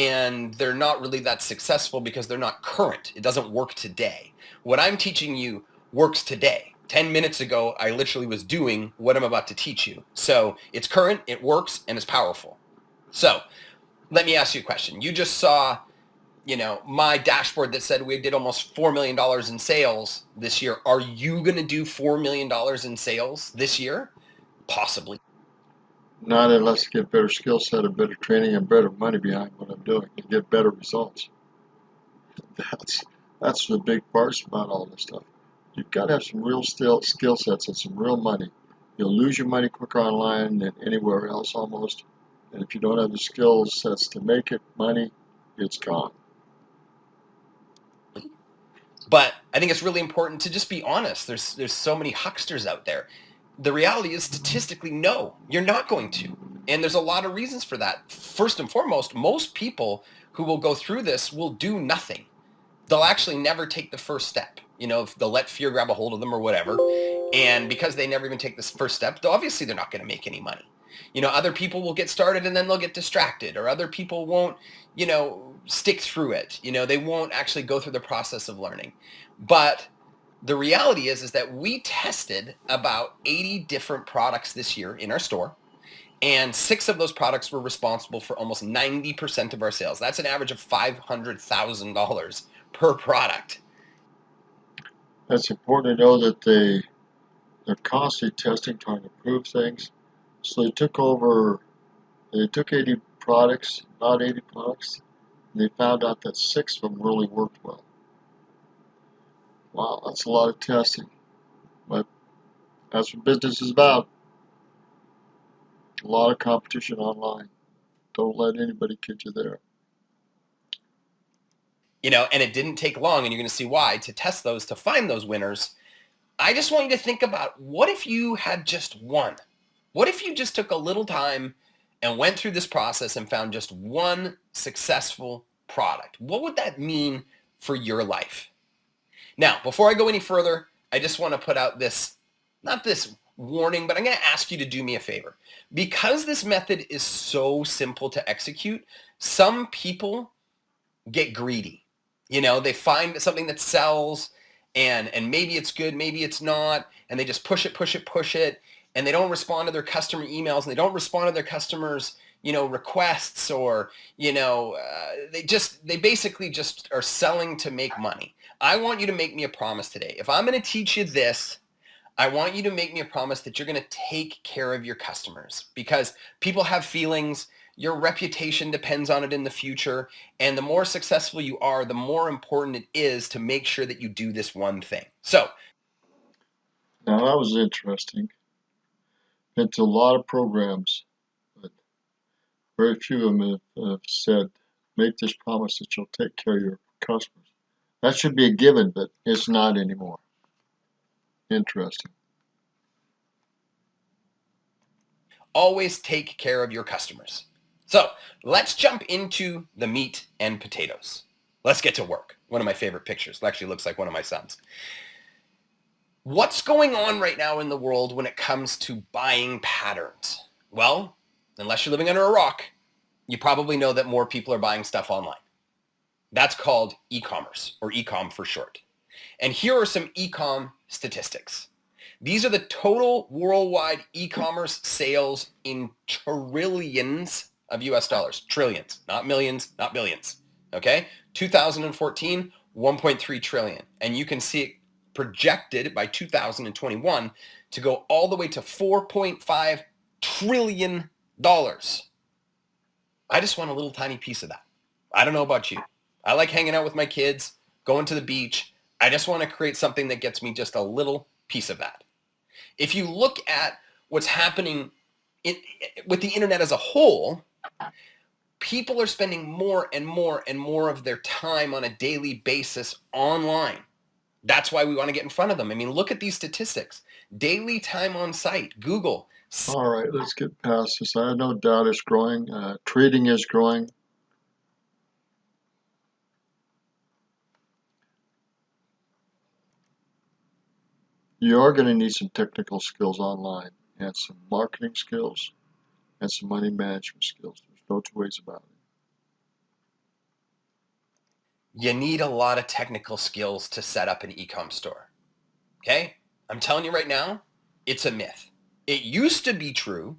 and they're not really that successful because they're not current. It doesn't work today. What I'm teaching you works today. 10 minutes ago, I literally was doing what I'm about to teach you. So it's current, it works, and it's powerful. So let me ask you a question. You just saw, my dashboard that said we did almost $4 million in sales this year. Are you going to do $4 million in sales this year? Possibly. Not unless I get better skill set and better training and better money behind what I'm doing and get better results. That's the big part about all this stuff. You've got to have some real skill sets and some real money. You'll lose your money quicker online than anywhere else almost. And if you don't have the skill sets to make it money, it's gone. But I think it's really important to just be honest. There's so many hucksters out there. The reality is, statistically, no, you're not going to. And there's a lot of reasons for that. First and foremost, most people who will go through this will do nothing. They'll actually never take the first step. If they'll let fear grab a hold of them or whatever. And because they never even take this first step, obviously they're not going to make any money. Other people will get started and then they'll get distracted, or other people won't, stick through it. They won't actually go through the process of learning. But the reality is that we tested about 80 different products this year in our store. And 6 of those products were responsible for almost 90% of our sales. That's an average of $500,000 per product. It's important to know that they're constantly testing, trying to prove things. So they took 80 products, not 80 products, and they found out that 6 of them really worked well. Wow, that's a lot of testing. But that's what business is about. A lot of competition online. Don't let anybody kid you there. And it didn't take long, and you're going to see why, to test those, to find those winners. I just want you to think about, what if you had just one? What if you just took a little time and went through this process and found just one successful product? What would that mean for your life? Now, before I go any further, I just want to put out this, not this warning, but I'm going to ask you to do me a favor. Because this method is so simple to execute, some people get greedy. They find something that sells, and maybe it's good, maybe it's not, and they just push it, and they don't respond to their customer emails, and they don't respond to their customers, requests, or, they basically just are selling to make money. I want you to make me a promise today. If I'm going to teach you this, I want you to make me a promise that you're going to take care of your customers, because people have feelings. Your reputation depends on it in the future. And the more successful you are, the more important it is to make sure that you do this one thing. So, now that was interesting. Been to a lot of programs, but very few of them have said, make this promise that you'll take care of your customers. That should be a given, but it's not anymore. Interesting. always take care of your customers. So let's jump into the meat and potatoes. Let's get to work. One of my favorite pictures. It actually looks like one of my sons. What's going on right now in the world when it comes to buying patterns? Well, unless you're living under a rock, you probably know that more people are buying stuff online. That's called e-commerce, or e-com for short. And here are some e-com statistics. These are the total worldwide e-commerce sales in trillions of US dollars. Trillions, not millions, not billions. Okay? 2014, 1.3 trillion. And you can see it projected by 2021 to go all the way to $4.5 trillion. I just want a little tiny piece of that. I don't know about you. I like hanging out with my kids, going to the beach. I just want to create something that gets me just a little piece of that. If you look at what's happening with the internet as a whole, people are spending more and more and more of their time on a daily basis online. That's why we want to get in front of them. I mean, look at these statistics. Daily time on site, Google. All right, let's get past this. I have no doubt it's growing. Trading is growing. You are going to need some technical skills online and some marketing skills and some money management skills. There's no two ways about it. you need a lot of technical skills to set up an e-com store. Okay? I'm telling you right now, it's a myth. It used to be true,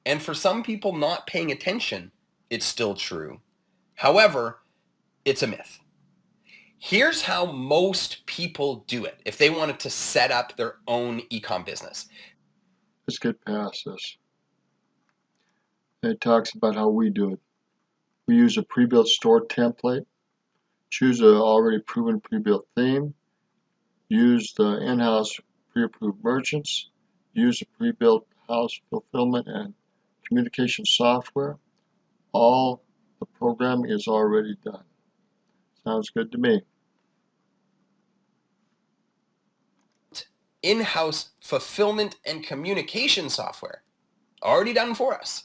and for some people not paying attention, it's still true. However, it's a myth. Here's how most people do it if they wanted to set up their own e-com business. Let's get past this. It talks about how we do it. We use a pre-built store template, choose an already proven pre-built theme, use the in-house pre-approved merchants, use a pre-built house fulfillment and communication software. All the programming is already done. Sounds good to me. In-house fulfillment and communication software, already done for us.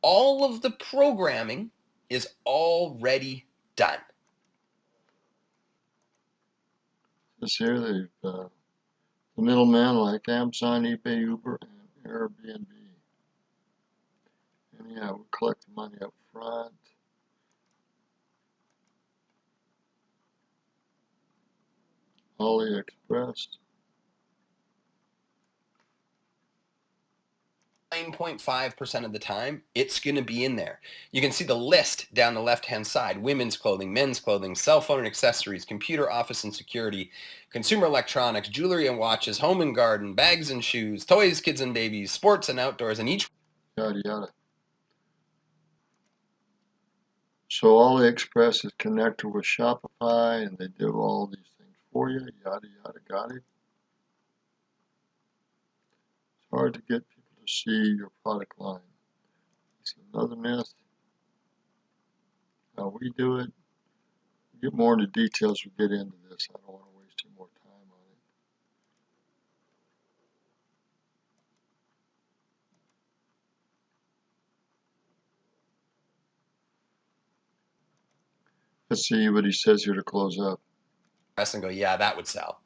All of the programming is already done. This here, the middleman like Amazon, eBay, Uber, and Airbnb. And yeah, we collect the money up front. AliExpress. 9.5% of the time, it's going to be in there. You can see the list down the left-hand side: women's clothing, men's clothing, cell phone and accessories, computer, office and security, consumer electronics, jewelry and watches, home and garden, bags and shoes, toys, kids and babies, sports and outdoors, and each Yada yada. So AliExpress is connected with Shopify, and they do all these things for you. Yada yada, got it. It's hard to get people to see your product line. It's another myth. How we do it. We'll get more into details as we get into this. I don't want to waste any more time on it. Let's see what he says here to close up. and go, yeah, that would sell.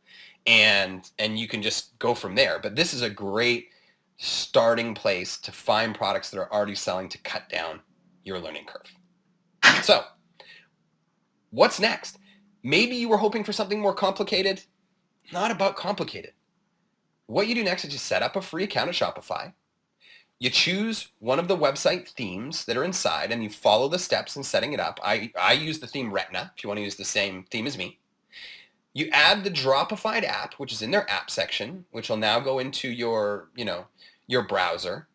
And you can just go from there. But this is a great starting place to find products that are already selling to cut down your learning curve. So what's next? Maybe you were hoping for something more complicated. Not about complicated. What you do next is you set up a free account at Shopify. You choose one of the website themes that are inside and you follow the steps in setting it up. I use the theme Retina if you want to use the same theme as me. You add the Dropified app, which is in their app section, which will now go into your browser.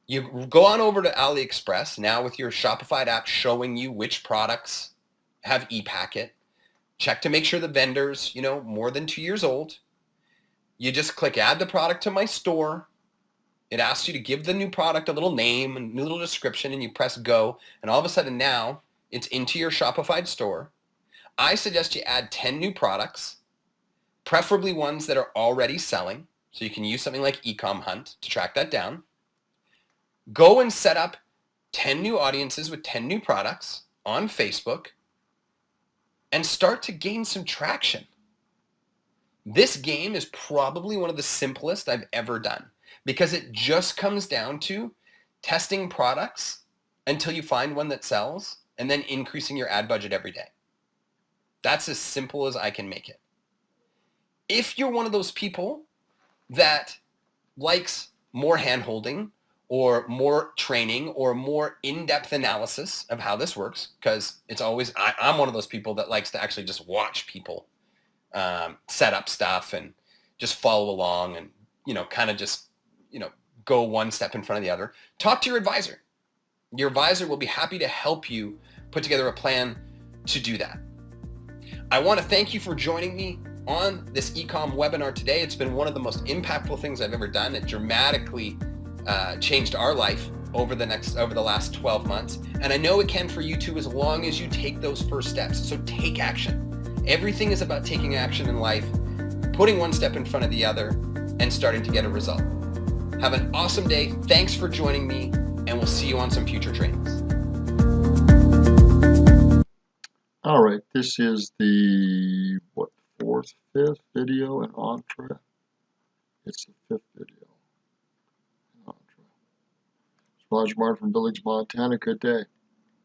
You go on over to AliExpress now with your Shopify app showing you which products have ePacket. Check to make sure the vendor's, more than 2 years old. You just click add the product to my store. It asks you to give the new product a little name and a little description, and you press go. And all of a sudden now it's into your Shopify store. I suggest you add 10 new products, preferably ones that are already selling. So you can use something like Ecom Hunt to track that down. Go and set up 10 new audiences with 10 new products on Facebook and start to gain some traction. This game is probably one of the simplest I've ever done because it just comes down to testing products until you find one that sells and then increasing your ad budget every day. That's as simple as I can make it. If you're one of those people that likes more hand-holding or more training or more in-depth analysis of how this works, because it's always, I'm one of those people that likes to actually just watch people set up stuff and just follow along and, kind of just, go one step in front of the other. Talk to your advisor. Your advisor will be happy to help you put together a plan to do that. I want to thank you for joining me on this Ecom webinar today. It's been one of the most impactful things I've ever done. It dramatically changed our life over the last 12 months. And I know it can for you too, as long as you take those first steps. So take action. Everything is about taking action in life, putting one step in front of the other, and starting to get a result. Have an awesome day. Thanks for joining me, and we'll see you on some future trainings. All right, this is the, fifth video in Entre? It's the fifth video in Entre. It's Roger Martin from Billings, Montana. Good day.